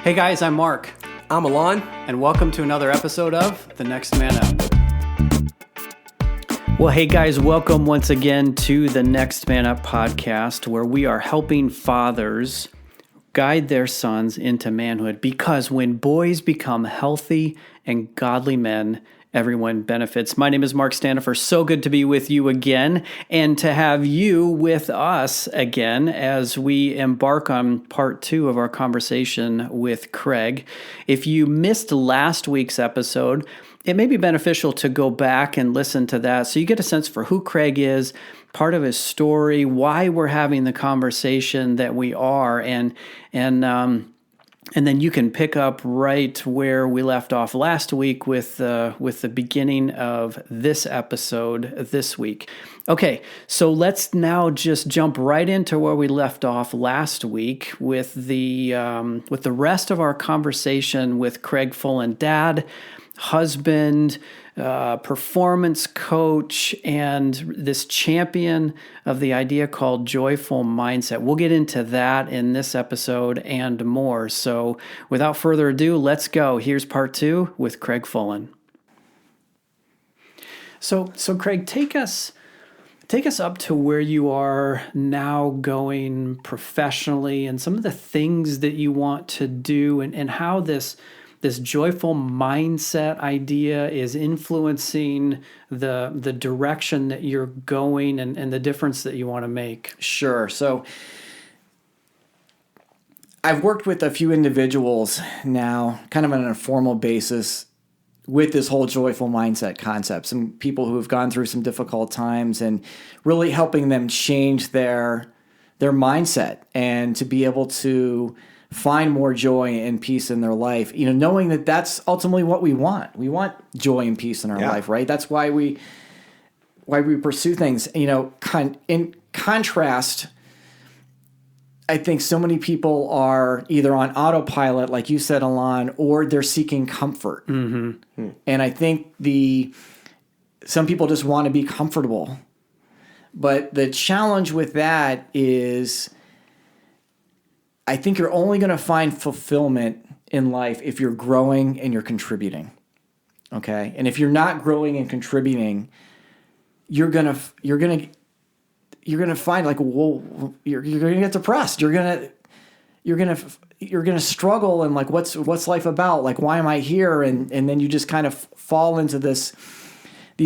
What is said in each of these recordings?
Hey guys, I'm Mark. I'm Alon. And welcome to another episode of The Next Man Up. Well, hey guys, welcome once again to the Next Man Up podcast, where we are helping fathers guide their sons into manhood, because when boys become healthy and godly men, everyone benefits. My name is Mark Standifer. So good to be with you again and to have you with us again as we embark on part 2 of our conversation with Craig. If you missed last week's episode, it may be beneficial to go back and listen to that so you get a sense for who Craig is, part of his story, why we're having the conversation that we are, and then you can pick up right where we left off last week with the beginning of this episode this week. Okay, so let's now just jump right into where we left off last week with the rest of our conversation with Craig Fullen, dad, husband, performance coach, and this champion of the idea called joyful mindset. We'll get into that in this episode and more. So without further ado, let's go. Here's part 2 with Craig Fullen. So Craig, take us up to where you are now going professionally and some of the things that you want to do and how this joyful mindset idea is influencing the direction that you're going and the difference that you want to make. Sure. So I've worked with a few individuals now, kind of on an informal basis, with this whole joyful mindset concept. Some people who have gone through some difficult times and really helping them change their mindset and to be able to find more joy and peace in their life, knowing that that's ultimately what we want. We want joy and peace in our life, right? That's why we pursue things. In contrast, I think so many people are either on autopilot, like you said, Alon, or they're seeking comfort. Mm-hmm. And I think some people just want to be comfortable. But the challenge with that is, I think you're only going to find fulfillment in life if you're growing and you're contributing. Okay? And if you're not growing and contributing, you're going to find like, whoa, you're going to get depressed. You're going to struggle and like, what's life about? Like, why am I here? And then you just kind of fall into these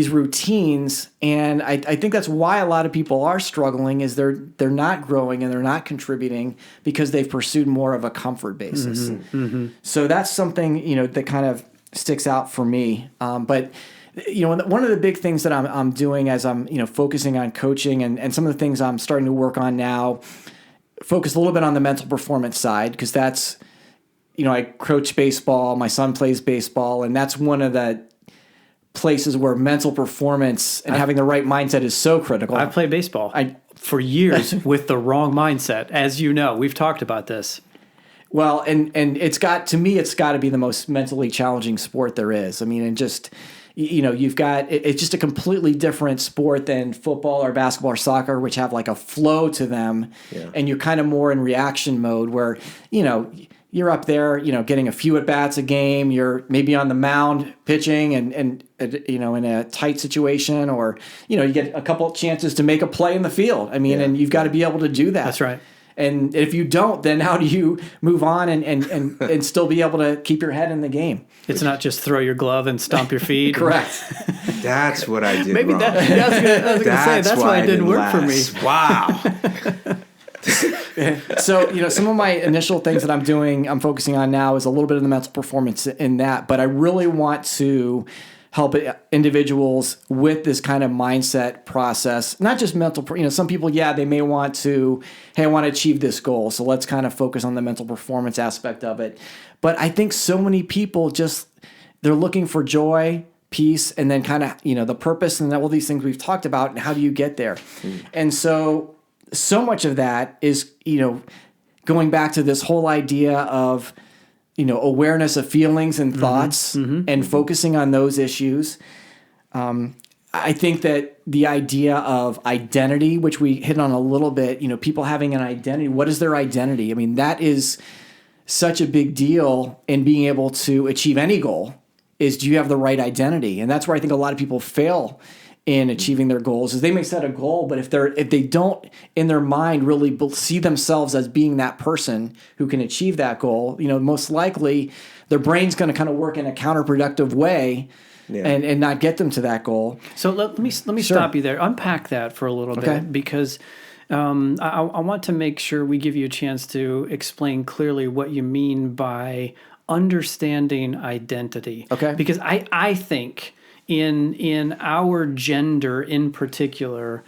routines, and I think that's why a lot of people are struggling is they're not growing and they're not contributing because they've pursued more of a comfort basis. Mm-hmm, mm-hmm. So that's something that kind of sticks out for me. But one of the big things that I'm doing as I'm focusing on coaching and some of the things I'm starting to work on now, focus a little bit on the mental performance side, because that's I coach baseball. My son plays baseball, and that's one of the places where mental performance and having the right mindset is so critical. I've played baseball for years with the wrong mindset. As you know, we've talked about this. Well, and it's got to be the most mentally challenging sport there is. I mean, and just, you've got, it's just a completely different sport than football or basketball or soccer, which have like a flow to them. Yeah. And you're kind of more in reaction mode where, you're up there, getting a few at bats a game. You're maybe on the mound pitching and in a tight situation, or you get a couple of chances to make a play in the field. I mean, and you've got to be able to do that. That's right. And if you don't, then how do you move on and still be able to keep your head in the game? It's not just throw your glove and stomp your feet. Correct. That's what I did Maybe wrong. I was going to say, that's why it didn't work for me. Wow. So, some of my initial things that I'm focusing on now is a little bit of the mental performance in that, but I really want to help individuals with this kind of mindset process, not just mental, some people, they may want to, hey, I want to achieve this goal. So let's kind of focus on the mental performance aspect of it. But I think so many people they're looking for joy, peace, and then kind of, the purpose and all these things we've talked about, and how do you get there? And so much of that is, going back to this whole idea of, awareness of feelings and thoughts, and focusing on those issues. I think that the idea of identity, which we hit on a little bit, people having an identity, what is their identity? I mean, that is such a big deal in being able to achieve any goal is, do you have the right identity? And that's where I think a lot of people fail in achieving their goals. Is they may set a goal, but if they don't in their mind really see themselves as being that person who can achieve that goal, most likely their brain's going to kind of work in a counterproductive way. Yeah. And not get them to that goal. So let me stop you there. Unpack that for a little bit, because I want to make sure we give you a chance to explain clearly what you mean by understanding identity. Okay. Because I think in our gender in particular,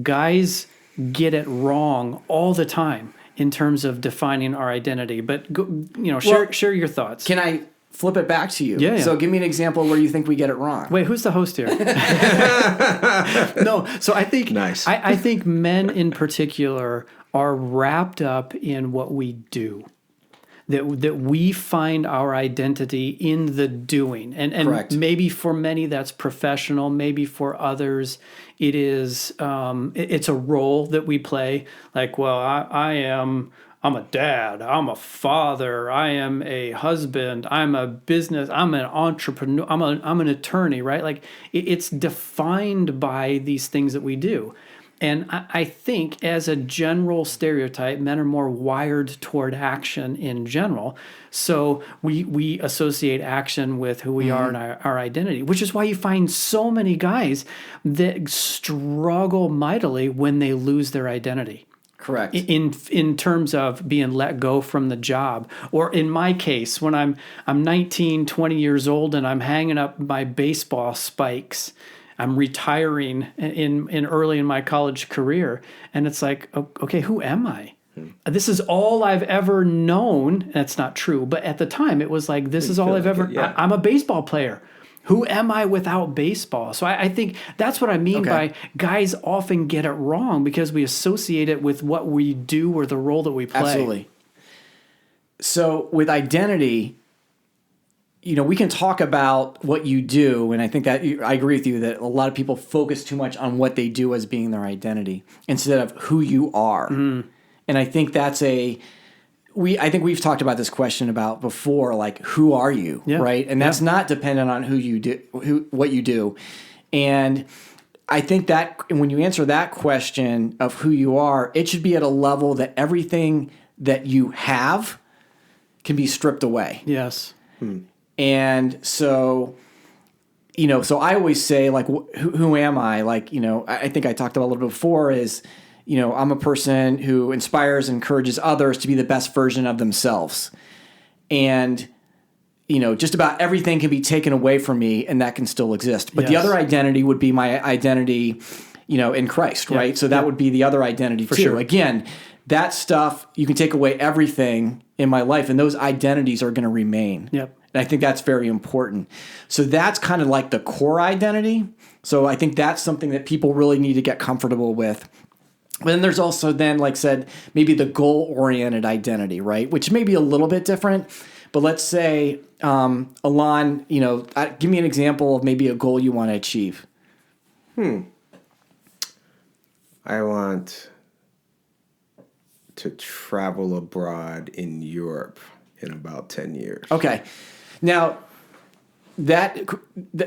guys get it wrong all the time in terms of defining our identity. But share your thoughts. Can I flip it back to you? Yeah. So give me an example where you think we get it wrong. Wait, who's the host here? No, so I think nice. I think men in particular are wrapped up in what we do. That we find our identity in the doing. And Correct. Maybe for many that's professional, maybe for others it is it's a role that we play. Like, well, I'm a dad, I'm a father, I am a husband, I'm a business, I'm an entrepreneur, I'm an attorney, right? Like it's defined by these things that we do. And I think as a general stereotype, men are more wired toward action in general. So we associate action with who we are and our identity, which is why you find so many guys that struggle mightily when they lose their identity. Correct. In terms of being let go from the job. Or in my case, when I'm 19, 20 years old and I'm hanging up my baseball spikes, I'm retiring in early in my college career, and it's like, okay, who am I? This is all I've ever known. That's not true, but at the time it was like, this is all I've ever. I'm a baseball player. Who am I without baseball? So I think that's what I mean by guys often get it wrong because we associate it with what we do or the role that we play. Absolutely. So with identity, we can talk about what you do, and I think that I agree with you that a lot of people focus too much on what they do as being their identity instead of who you are. And I think that's I think we've talked about this question about before, like, who are you, right? And that's not dependent on what you do. And I think that when you answer that question of who you are, it should be at a level that everything that you have can be stripped away. Yes. And so, so I always say, like, who am I? Like, I think I talked about a little bit before is, I'm a person who inspires and encourages others to be the best version of themselves. And, just about everything can be taken away from me and that can still exist. But the other identity would be my identity, in Christ, right? So that would be the other identity too. Sure. Again, that stuff, you can take away everything in my life and those identities are going to remain. Yep. And I think that's very important. So that's kind of like the core identity. So I think that's something that people really need to get comfortable with. But then there's also like said, maybe the goal-oriented identity, right? Which may be a little bit different. But let's say, Alon, give me an example of maybe a goal you want to achieve. I want to travel abroad in Europe in about 10 years. Okay. Now, that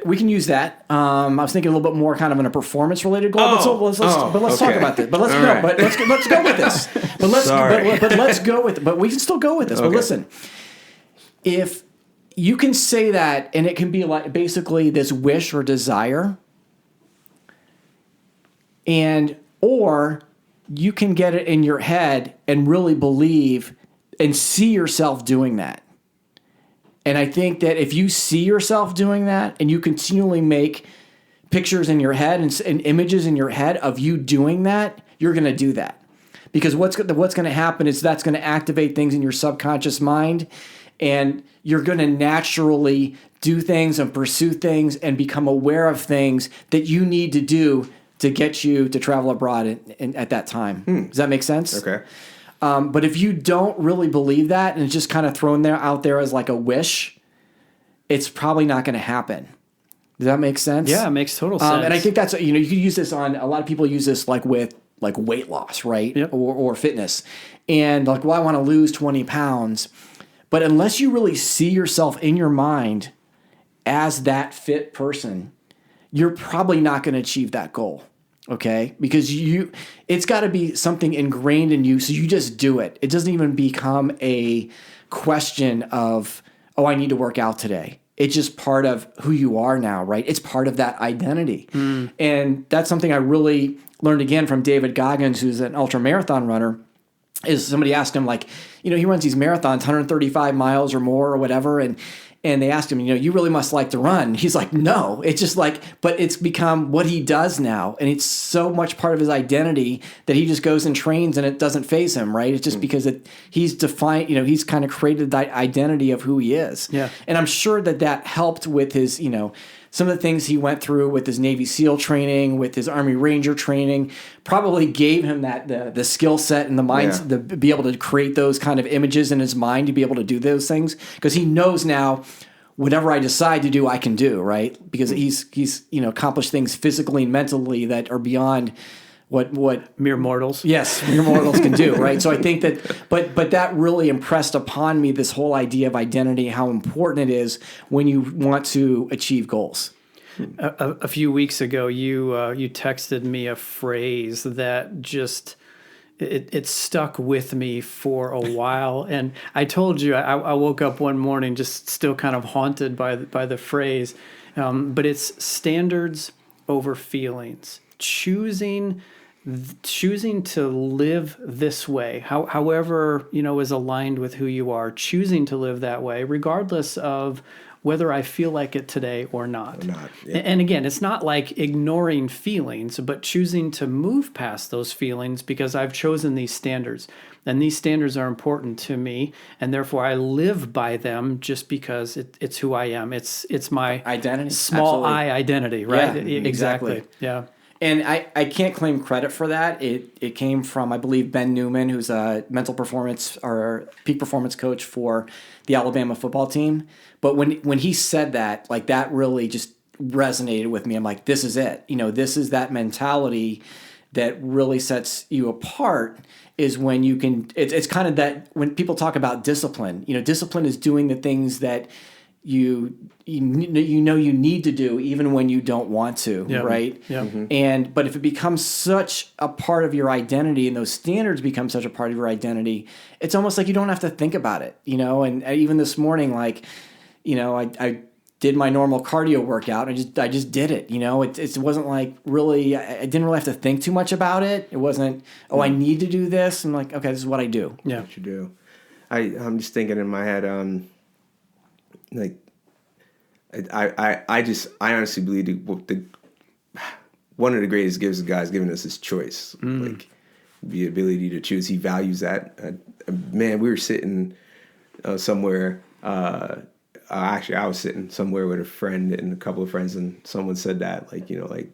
we can use that. I was thinking a little bit more kind of in a performance-related goal. But let's talk about this. But let's go. But let's go with this. But let's go with it. But we can still go with this. Okay. But listen, if you can say that, and it can be like basically this wish or desire, or you can get it in your head and really believe and see yourself doing that. And I think that if you see yourself doing that and you continually make pictures in your head and images in your head of you doing that, you're going to do that. Because what's going to happen is that's going to activate things in your subconscious mind, and you're going to naturally do things and pursue things and become aware of things that you need to do to get you to travel abroad at that time. Does that make sense? Okay. But if you don't really believe that and it's just kind of thrown out there as like a wish, it's probably not going to happen. Does that make sense? Yeah, it makes total sense. And I think that's, you could use this on, a lot of people use this like with like weight loss, right? Yep. Or fitness. And like, well, I want to lose 20 pounds. But unless you really see yourself in your mind as that fit person, you're probably not going to achieve that goal. Okay? Because it's got to be something ingrained in you, so you just do it. It doesn't even become a question of, oh, I need to work out today. It's just part of who you are now, right? It's part of that identity. And that's something I really learned again from David Goggins, who's an ultra marathon runner. Is somebody asked him, like, he runs these marathons, 135 miles or more or whatever, and they asked him, you really must like to run. He's like, no, it's just like, but it's become what he does now, and it's so much part of his identity that he just goes and trains, and it doesn't faze him, right? It's just because he's defined, he's kind of created that identity of who he is. Yeah. And I'm sure that helped with his, some of the things he went through with his Navy SEAL training, with his Army Ranger training, probably gave him that the skill set and the mind to be able to create those kind of images in his mind to be able to do those things, because he knows now whatever I decide to do, I can do, right? Because he's accomplished things physically and mentally that are beyond what mere mortals. Yes, mere mortals can do, right? So I think that, but that really impressed upon me this whole idea of identity, how important it is when you want to achieve goals. A few weeks ago, you texted me a phrase that just it stuck with me for a while, and I told you I woke up one morning just still kind of haunted by the phrase, but it's standards over feelings. Choosing to live this way, however, is aligned with who you are, choosing to live that way, regardless of whether I feel like it today or not. And again, it's not like ignoring feelings, but choosing to move past those feelings because I've chosen these standards. And these standards are important to me, and therefore I live by them just because it's who I am. It's my identity, small I identity, right? Yeah, exactly. Yeah. And I can't claim credit for that. It came from, I believe, Ben Newman, who's a mental performance or peak performance coach for the Alabama football team. But when he said that, like, that really just resonated with me. I'm like, this is it. This is that mentality that really sets you apart, is when you can, it's kind of that, when people talk about discipline, discipline is doing the things that you need to do even when you don't want to, right? Yeah. Mm-hmm. But if it becomes such a part of your identity, and those standards become such a part of your identity, it's almost like you don't have to think about it, And even this morning, like, I did my normal cardio workout. I just did it. It wasn't like really. I didn't really have to think too much about it. It wasn't, I need to do this. I'm like, okay, this is what I do. Yeah, what you do. I'm just thinking in my head. Like, I honestly believe the one of the greatest gifts of God's given us is choice, like the ability to choose. He values that. Man, we were sitting somewhere. Actually, I was sitting somewhere with a friend and a couple of friends, and someone said that, like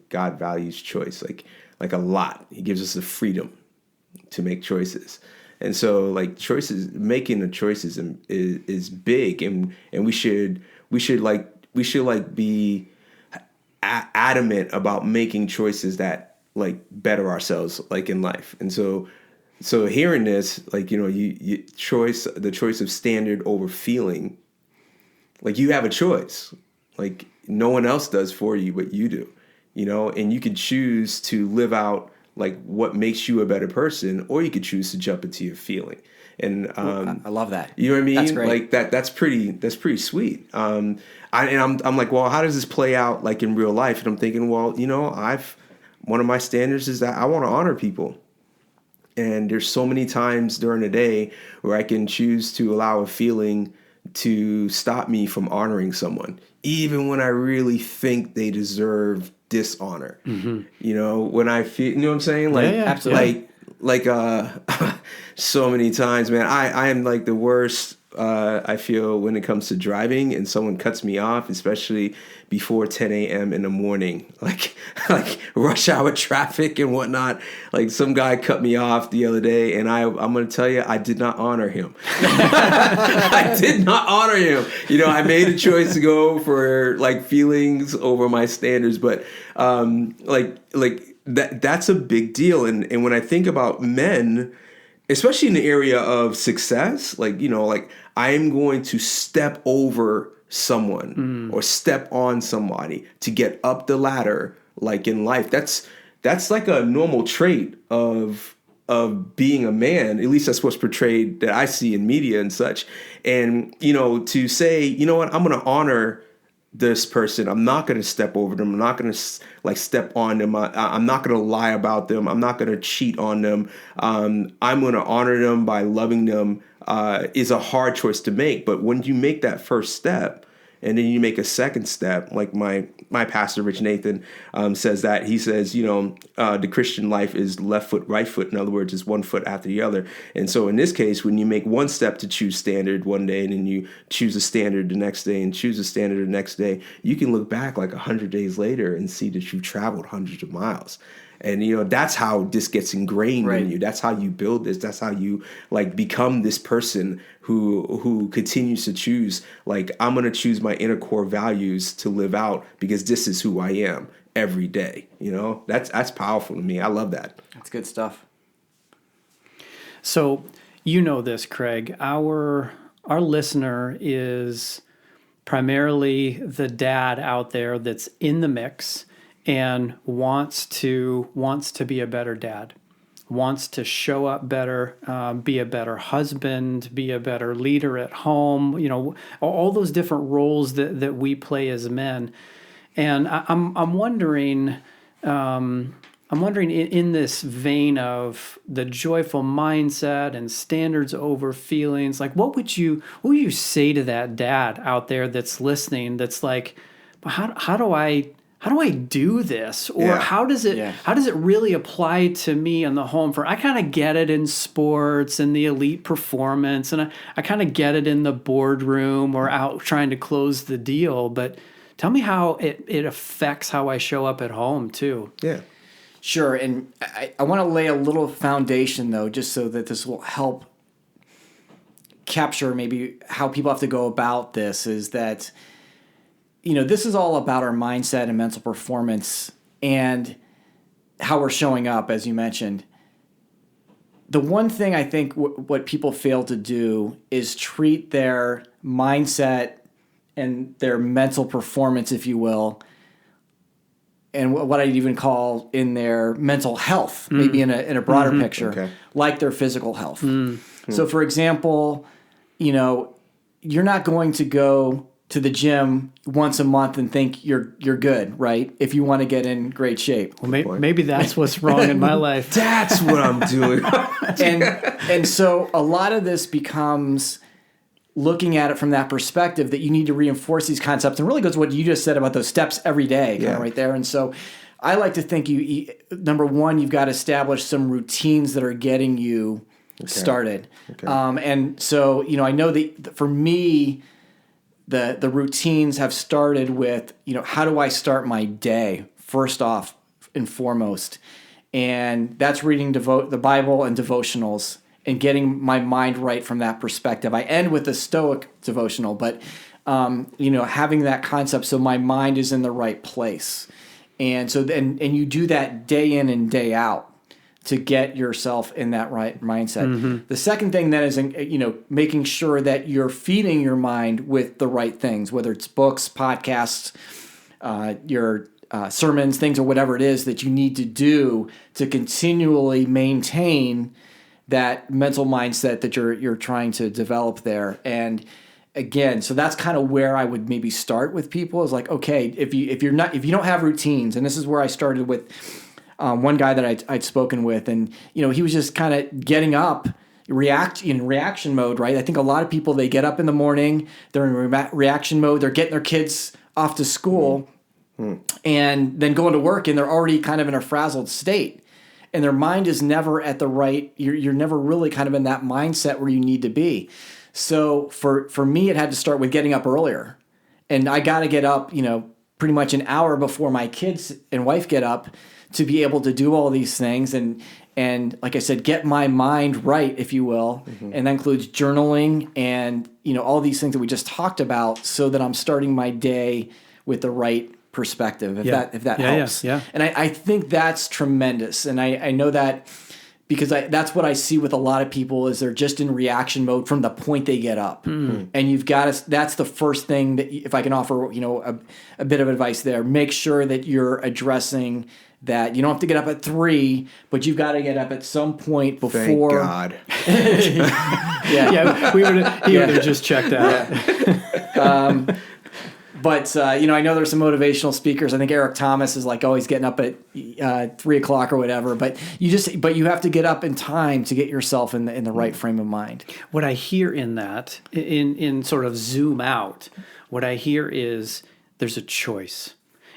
God values choice, like a lot. He gives us the freedom to make choices. And so, like, making the choices is big, and we should be adamant about making choices that, like, better ourselves, like, in life. And so hearing this, like, the choice of standard over feeling, like, you have a choice, like no one else does for you, but you do, and you can choose to live out, like, what makes you a better person, or you could choose to jump into your feeling. And I love that. You know what I mean? That's great. Like that's pretty sweet. I'm like, well, how does this play out, like, in real life? And I'm thinking, well, one of my standards is that I want to honor people. And there's so many times during the day where I can choose to allow a feeling to stop me from honoring someone, even when I really think they deserve dishonor. Mm-hmm. When I feel, you know what I'm saying? Like, absolutely. Like so many times, man, I am like the worst. I feel when it comes to driving and someone cuts me off, especially before 10 a.m. in the morning, like rush hour traffic and whatnot. Like, some guy cut me off the other day, and I'm going to tell you, I did not honor him. I did not honor him. I made a choice to go for, like, feelings over my standards, but like that's a big deal. And when I think about men, especially in the area of success, like, like I'm going to step over someone or step on somebody to get up the ladder, like in life. That's like a normal trait of being a man. At least that's what's portrayed that I see in media and such. And, to say, you know what, I'm going to honor this person. I'm not going to step over them. I'm not going to step on them. I'm not going to lie about them. I'm not going to cheat on them. I'm going to honor them by loving them, is a hard choice to make. But when you make that first step, and then you make a second step, like my pastor, Rich Nathan, says that. He says, the Christian life is left foot, right foot. In other words, it's one foot after the other. And so in this case, when you make one step to choose standard one day, and then you choose a standard the next day and choose a standard the next day, you can look back like 100 days later and see that you've traveled hundreds of miles. And, that's how this gets ingrained in you. That's how you build this. That's how you become this person who continues to choose, I'm going to choose my inner core values to live out because this is who I am every day. That's powerful to me. I love that. That's good stuff. So, this, Craig, our listener is primarily the dad out there that's in the mix and wants to be a better dad, wants to show up better, be a better husband, be a better leader at home, all those different roles that we play as men. And I'm wondering in this vein of the joyful mindset and standards over feelings, what would you say to that dad out there that's listening, that's like, how do I do this? Or how does it really apply to me in the home? I kind of get it in sports and the elite performance, and I kind of get it in the boardroom or out trying to close the deal. But tell me how it affects how I show up at home too. Yeah. Sure. And I want to lay a little foundation, though, just so that this will help capture maybe how people have to go about this, is that this is all about our mindset and mental performance and how we're showing up, as you mentioned. The one thing I think what people fail to do is treat their mindset and their mental performance, if you will, and what I'd even call in their mental health, maybe in a broader picture, like their physical health. So, for example, you're not going to go to the gym once a month and think you're good, right? If you want to get in great shape. Well, maybe that's what's wrong in my life. That's what I'm doing. and so a lot of this becomes looking at it from that perspective, that you need to reinforce these concepts, and really goes to what you just said about those steps every day, kind of right there. And so I like to think number one, you've got to establish some routines that are getting you started. And so, I know that for me, the routines have started with, how do I start my day first off and foremost? And that's reading the Bible and devotionals and getting my mind right from that perspective. I end with a Stoic devotional, but, having that concept so my mind is in the right place. And so and you do that day in and day out to get yourself in that right mindset. The second thing then is, making sure that you're feeding your mind with the right things, whether it's books, podcasts, your sermons, things or whatever it is that you need to do to continually maintain that mental mindset that you're trying to develop there. And again, so that's kind of where I would maybe start with people, is like, okay, if you don't have routines, and this is where I started with one guy that I'd spoken with, and he was just kind of getting up, in reaction mode, right? I think a lot of people, they get up in the morning, they're in reaction mode, they're getting their kids off to school, and then going to work, and they're already kind of in a frazzled state, and their mind is never at the right. You're never really kind of in that mindset where you need to be. So for me, it had to start with getting up earlier, and I got to get up, pretty much an hour before my kids and wife get up, to be able to do all these things and like I said, get my mind right, if you will. And that includes journaling and, all these things that we just talked about, so that I'm starting my day with the right perspective, if that helps. Yeah. And I think that's tremendous. And I know that because that's what I see with a lot of people is they're just in reaction mode from the point they get up. And you've got to, that's the first thing that if I can offer, a bit of advice there, make sure that you're addressing that you don't have to get up at 3, but you've got to get up at some point before. Thank God. He would have just checked out. Yeah. But I know there's some motivational speakers. I think Eric Thomas is like always getting up at 3 o'clock or whatever. But you have to get up in time to get yourself in the right frame of mind. What I hear in that, in sort of zoom out, what I hear is there's a choice.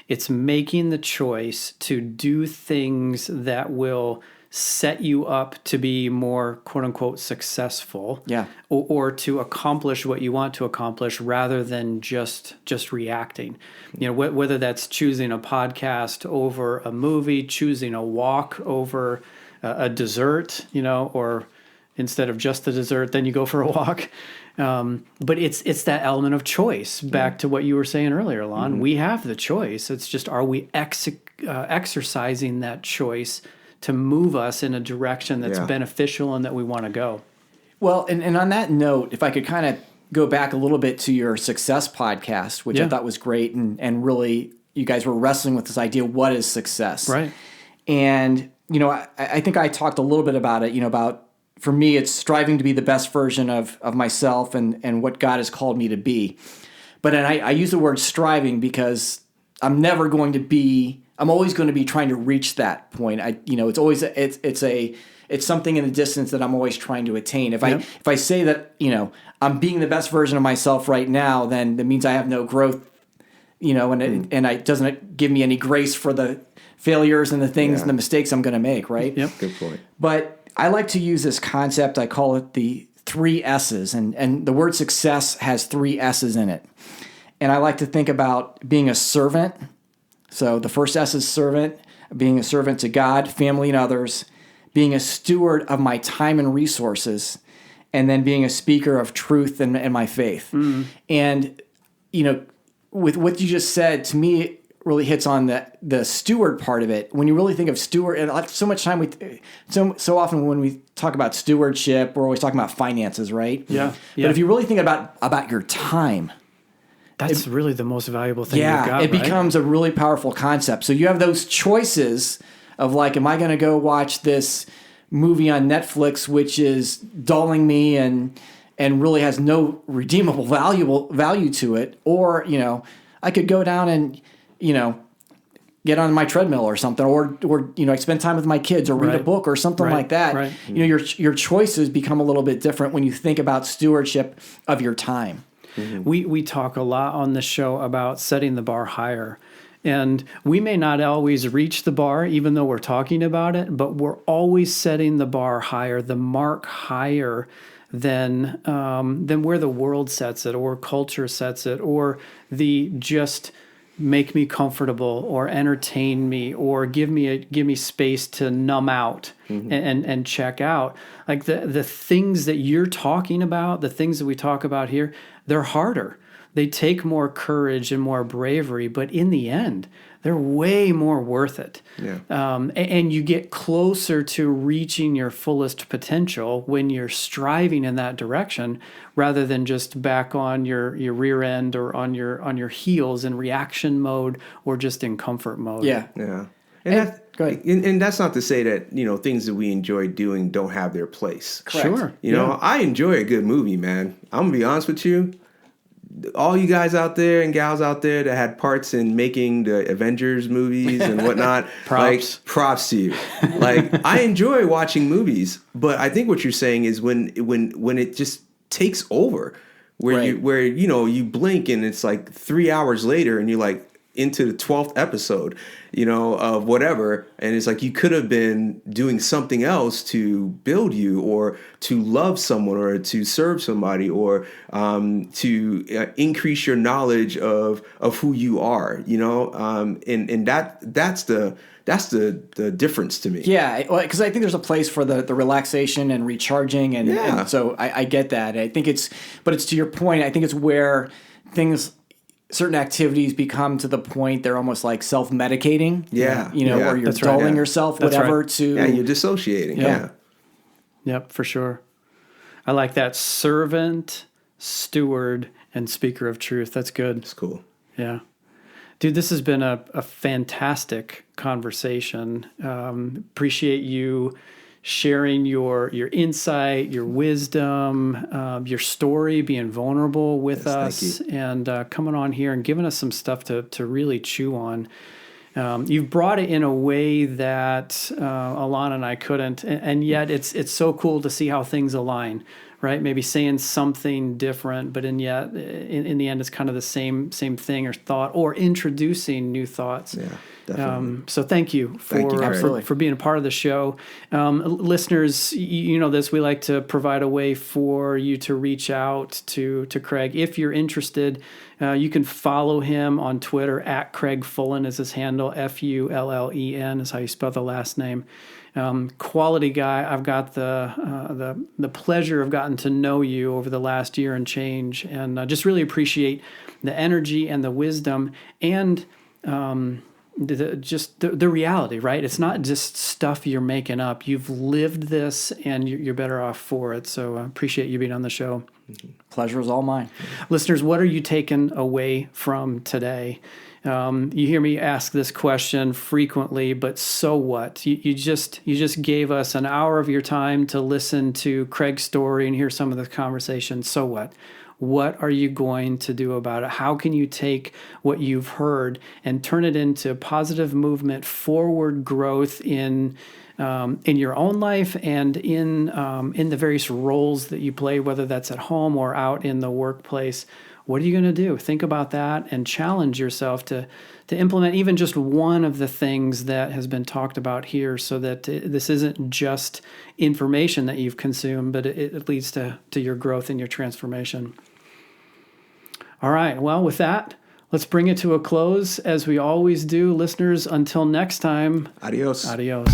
It's making the choice to do things that will set you up to be more quote unquote successful, or to accomplish what you want to accomplish rather than just reacting. Whether that's choosing a podcast over a movie, choosing a walk over a dessert, or instead of just the dessert, then you go for a walk. But it's that element of choice. Back to what you were saying earlier, Lon. We have the choice. It's just, are we exercising that choice to move us in a direction that's beneficial and that we want to go? Well, and on that note, if I could kind of go back a little bit to your success podcast, which I thought was great, and really you guys were wrestling with this idea, what is success? Right. And, I think I talked a little bit about it, about, for me, it's striving to be the best version of myself and what God has called me to be. But I use the word striving because I'm always going to be trying to reach that point. It's always it's something in the distance that I'm always trying to attain. If I say that I'm being the best version of myself right now, then that means I have no growth. And it doesn't give me any grace for the failures and the things and the mistakes I'm going to make. Right. Yep. Good point. But I like to use this concept. I call it the 3 S's, and the word success has 3 S's in it. And I like to think about being a servant. So the first S is servant, being a servant to God, family, and others, being a steward of my time and resources, and then being a speaker of truth and my faith. And, with what you just said, to me, it really hits on the steward part of it. When you really think of steward, and so much time, so often when we talk about stewardship, we're always talking about finances, right? Yeah. But if you really think about your time, that's really the most valuable thing you've got, it becomes a really powerful concept. So you have those choices of like, am I going to go watch this movie on Netflix, which is dulling me and really has no redeemable value to it? Or, I could go down and, get on my treadmill or something, or I spend time with my kids or read a book or something like that. Right. Your choices become a little bit different when you think about stewardship of your time. We talk a lot on the show about setting the bar higher. And we may not always reach the bar, even though we're talking about it, but we're always setting the bar higher, the mark higher than where the world sets it, or culture sets it, or the just make me comfortable or entertain me or give me space to numb out and check out. Like the things that you're talking about, the things that we talk about here, they're harder. They take more courage and more bravery, but in the end, they're way more worth it. Yeah. And you get closer to reaching your fullest potential when you're striving in that direction, rather than just back on your rear end or on your heels in reaction mode or just in comfort mode. Yeah. Yeah. Go ahead. And that's not to say that, things that we enjoy doing don't have their place. Correct. Sure. I enjoy a good movie, man. I'm going to be honest with you. All you guys out there and gals out there that had parts in making the Avengers movies and whatnot, props to you. I enjoy watching movies, but I think what you're saying is when it just takes over, where you blink and it's like 3 hours later and you're like into the 12th episode, of whatever. And it's like you could have been doing something else to build you or to love someone or to serve somebody or to increase your knowledge of who you are, and that's the difference to me. Yeah, because I think there's a place for the relaxation and recharging, and so I get that. I think it's to your point. I think it's where certain activities become to the point they're almost like self-medicating. Yeah. Or you're dulling yourself, whatever. You're dissociating. Yeah. Yep, for sure. I like that. Servant, steward, and speaker of truth. That's good. It's cool. Yeah. Dude, this has been a fantastic conversation. Appreciate you sharing your insight, your wisdom, your story, being vulnerable with us, and coming on here and giving us some stuff to really chew on. You've brought it in a way that Alana and I couldn't, and yet it's so cool to see how things align, right? Maybe saying something different, but in the end, it's kind of the same thing or thought, or introducing new thoughts. Yeah, definitely. So thank you for being a part of the show. Listeners, you know this, we like to provide a way for you to reach out to Craig. If you're interested, you can follow him on Twitter at Craig Fullen is his handle. Fullen is how you spell the last name. Quality guy. I've got the pleasure of getting to know you over the last year and change, and just really appreciate the energy and the wisdom and the reality, right? It's not just stuff you're making up. You've lived this, and you're better off for it. So appreciate you being on the show. Pleasure is all mine. Listeners, what are you taking away from today? You hear me ask this question frequently, but so what? You just gave us an hour of your time to listen to Craig's story and hear some of the conversation. So what? What are you going to do about it? How can you take what you've heard and turn it into positive movement, forward growth in your own life and in the various roles that you play, whether that's at home or out in the workplace? What are you going to do? Think about that and challenge yourself to implement even just one of the things that has been talked about here, so that this isn't just information that you've consumed, but it leads to your growth and your transformation. All right. Well, with that, let's bring it to a close as we always do. Listeners, until next time. Adios. Adios.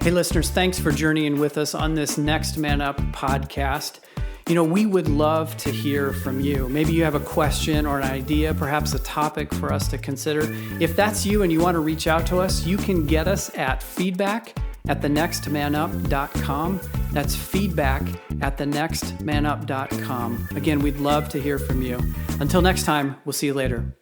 Hey, listeners, thanks for journeying with us on this Next Man Up podcast. You know, we would love to hear from you. Maybe you have a question or an idea, perhaps a topic for us to consider. If that's you and you want to reach out to us, you can get us at feedback@thenextmanup.com. That's feedback@thenextmanup.com. Again, we'd love to hear from you. Until next time, we'll see you later.